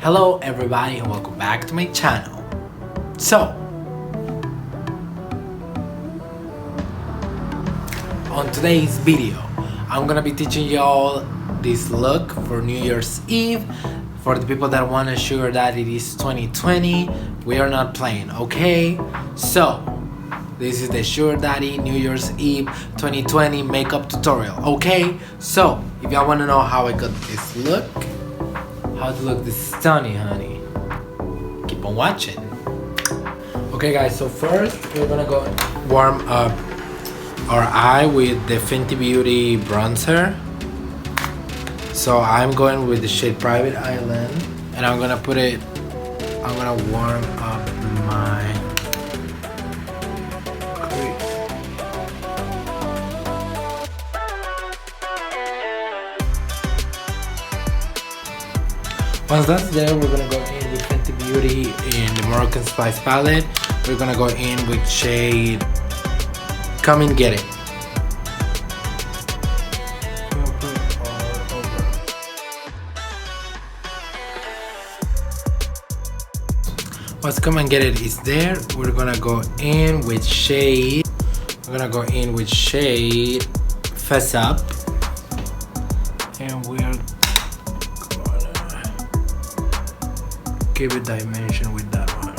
Hello everybody and welcome back to my channel. So, on today's video, I'm gonna be teaching y'all this look for New Year's Eve. For the people that want to sugar that it is 2020, we are not playing, okay? So, this is the Sugar Daddy New Year's Eve 2020 makeup tutorial, okay? So, if y'all want to know how I got this look, how to look this stunning, honey, keep on watching. Okay guys, so first we're gonna go warm up our eye with the Fenty Beauty bronzer. So I'm going with the shade Private Island, and I'm gonna warm up my crease. Once that's there, we're gonna go in with Fenty Beauty in the Moroccan Spice palette. We're gonna go in with shade Come and Get It. Once Come and Get It is there, we're gonna go in with shade. Fess Up, and we're gonna give it dimension with that one.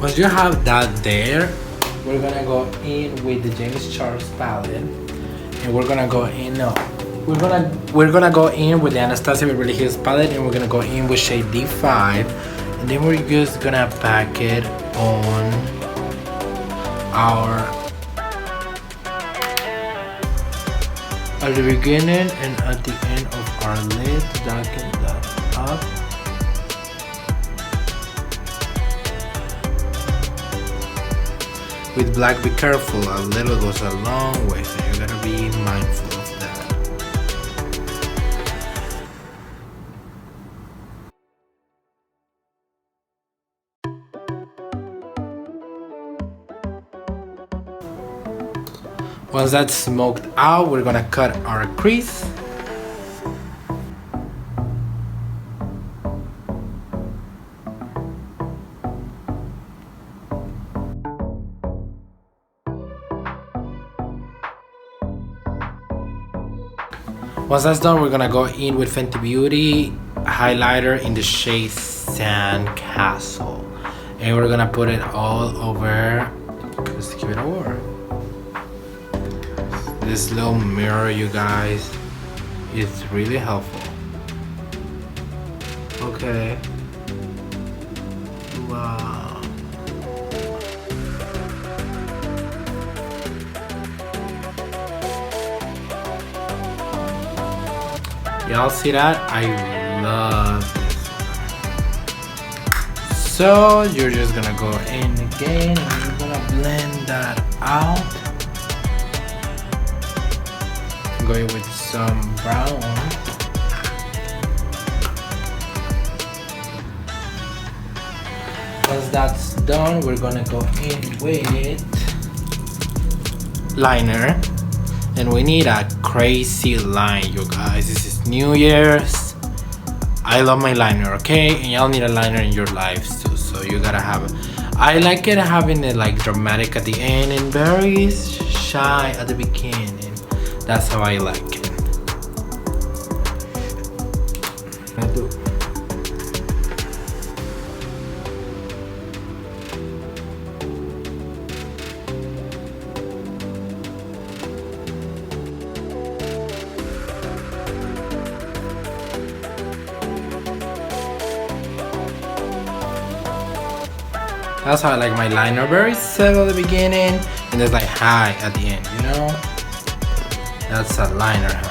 Once you have that there, we're gonna go in with the James Charles palette, and we're gonna go in. We're gonna go in with the Anastasia Beverly Hills palette, and we're gonna go in with shade D5, and then we're just gonna pack it on at the beginning and at the end of our lid to darken that up. With black, be careful, a little goes a long way, so you gotta be mindful of that. Once that's smoked out, we're gonna cut our crease. Once that's done, we're gonna go in with Fenty Beauty highlighter in the shade Sand Castle, and we're gonna put it all over. Just give it a whirl. This little mirror, you guys, is really helpful. Okay. Wow. Y'all see that? I love this one. So you're just gonna go in again and you're gonna blend that out. Going with some brown. Once that's done, we're gonna go in with liner, and we need a crazy line, you guys. This is New Year's. I love my liner, okay? And y'all need a liner in your lives too, so you gotta have it. I like it having it like dramatic at the end and very shy at the beginning. That's how I like it. That's how I like my liner. Very subtle at the beginning and there's like high at the end, you know? That's a liner, honey.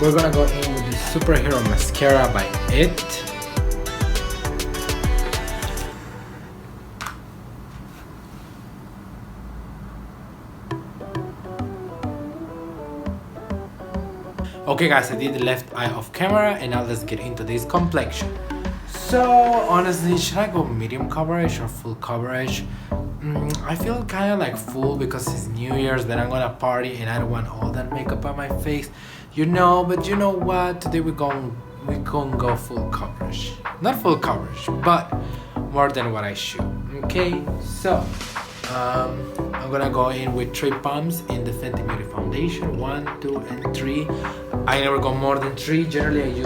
We're gonna go in with the Superhero Mascara by IT. Okay guys, I did the left eye off camera and now let's get into this complexion. So honestly, should I go medium coverage or full coverage? I feel kind of like full because it's New Year's, then I'm gonna party and I don't want all that makeup on my face, you know. But you know what? Today we gonna go full coverage. Not full coverage, but more than what I should. Okay, so I'm gonna go in with 3 pumps in the Fenty Beauty foundation. 1, 2, and 3. I never go more than 3. Generally,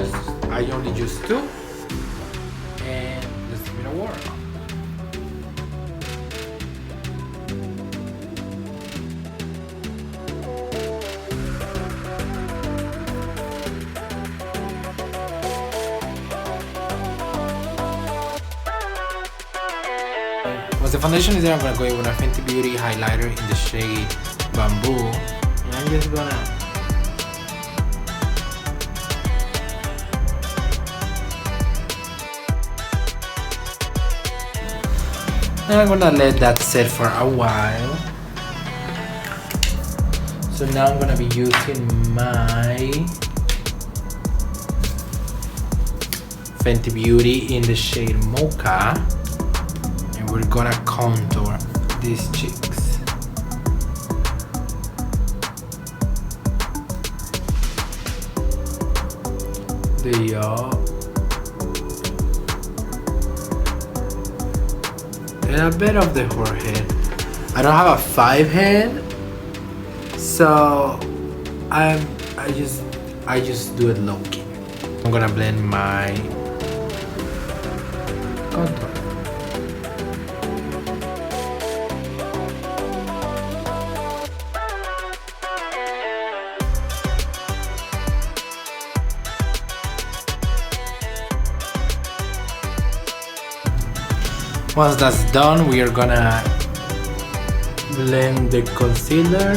I only use 2. And let's give it a whirl. Once the foundation is there, I'm gonna go in with a Fenty Beauty highlighter in the shade Bamboo, and I'm just gonna let that set for a while. So now I'm gonna be using my Fenty Beauty in the shade Mocha. We're gonna contour these cheeks. There you go. And a bit of the forehead. I don't have a 5 head, so I just do it low key. I'm gonna blend my contour. Once that's done, we are gonna blend the concealer.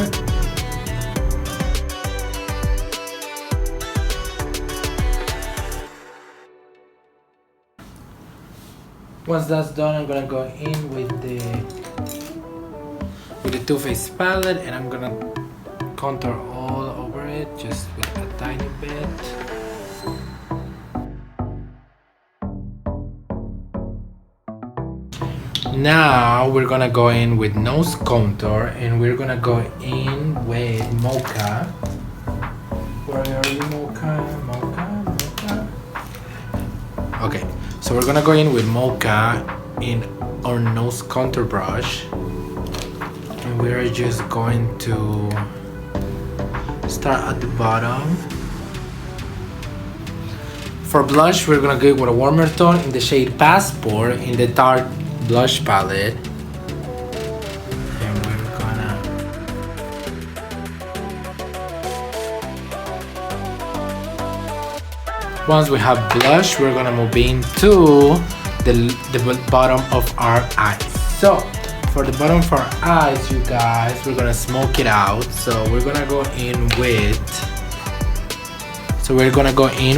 Once that's done, I'm gonna go in with the Too Faced palette, and I'm gonna contour all over it, just with a tiny bit. Now we're gonna go in with nose contour, and we're gonna go in with Mocha. Where are you, Mocha? Okay, so we're gonna go in with Mocha in our nose contour brush, and we're just going to start at the bottom. For blush, we're gonna go with a warmer tone in the shade Passport in the Tarte blush palette, and we're gonna once we have blush, we're gonna move into the bottom of our eyes. So for the bottom of our eyes, you guys, we're gonna smoke it out. So we're gonna go in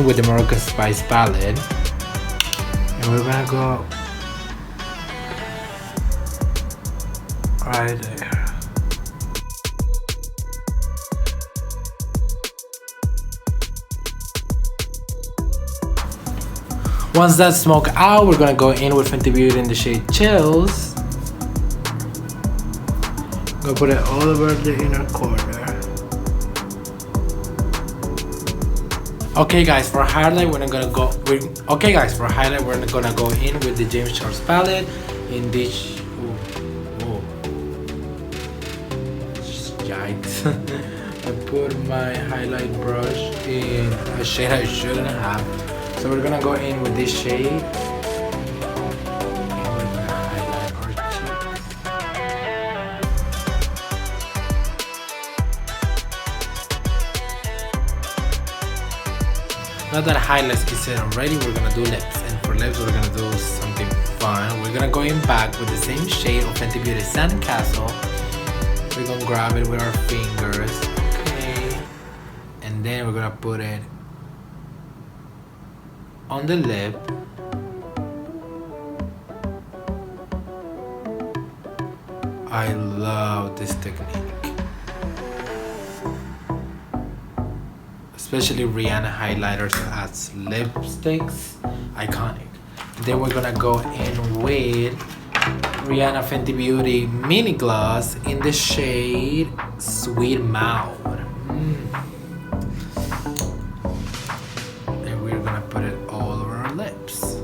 with the Moroccan Spice palette, and we're gonna go right there. Once that's smoke out, we're gonna go in with Fenty Beauty in the shade Chills. Gonna put it all over the inner corner. Okay guys, for highlight we're gonna go in with the James Charles palette in this. Yikes. I put my highlight brush in a shade I shouldn't have. So we're gonna go in with this shade, and we're gonna highlight our cheeks. Now that highlights is set already, we're gonna do lips. And for lips, we're gonna do something fun. We're gonna go in back with the same shade of Fenty Beauty Sandcastle. We're gonna grab it with our fingers, okay, and then we're gonna put it on the lip. I love this technique, especially Rihanna highlighters as lipsticks. Iconic. Then we're gonna go in with Rihanna Fenty Beauty Mini Gloss in the shade Sweet Mouth. And we're gonna put it all over our lips.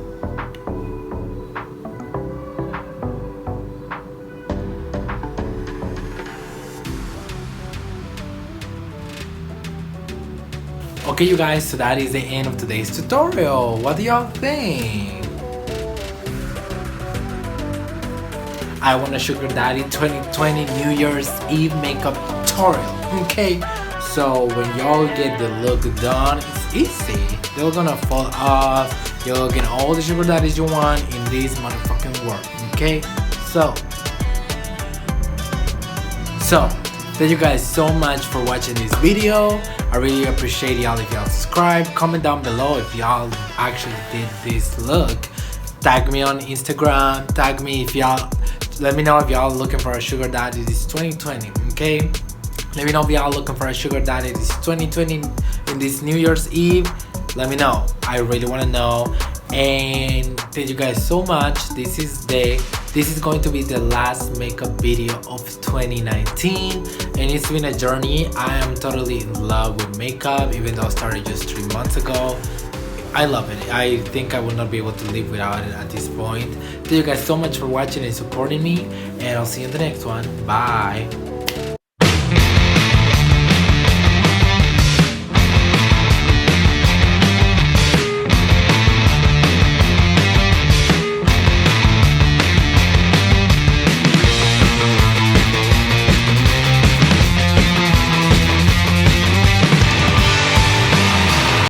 Okay, you guys, so that is the end of today's tutorial. What do y'all think? I Want a Sugar Daddy 2020 New Year's Eve makeup tutorial. Okay, so when y'all get the look done, it's easy. They're gonna fall off. You'll get all the sugar daddies you want in this motherfucking world. Okay, so thank you guys so much for watching this video. I really appreciate y'all if y'all subscribe. Comment down below if y'all actually did this look. Tag me on Instagram. Tag me if y'all. Let me know if y'all looking for a sugar daddy this 2020. Okay. Let me know if y'all looking for a sugar daddy this 2020 in this New Year's Eve. Let me know. I really want to know. And thank you guys so much. This is going to be the last makeup video of 2019, and it's been a journey. I am totally in love with makeup, even though I started just 3 months ago. I love it. I think I will not be able to live without it at this point. Thank you guys so much for watching and supporting me, and I'll see you in the next one. Bye.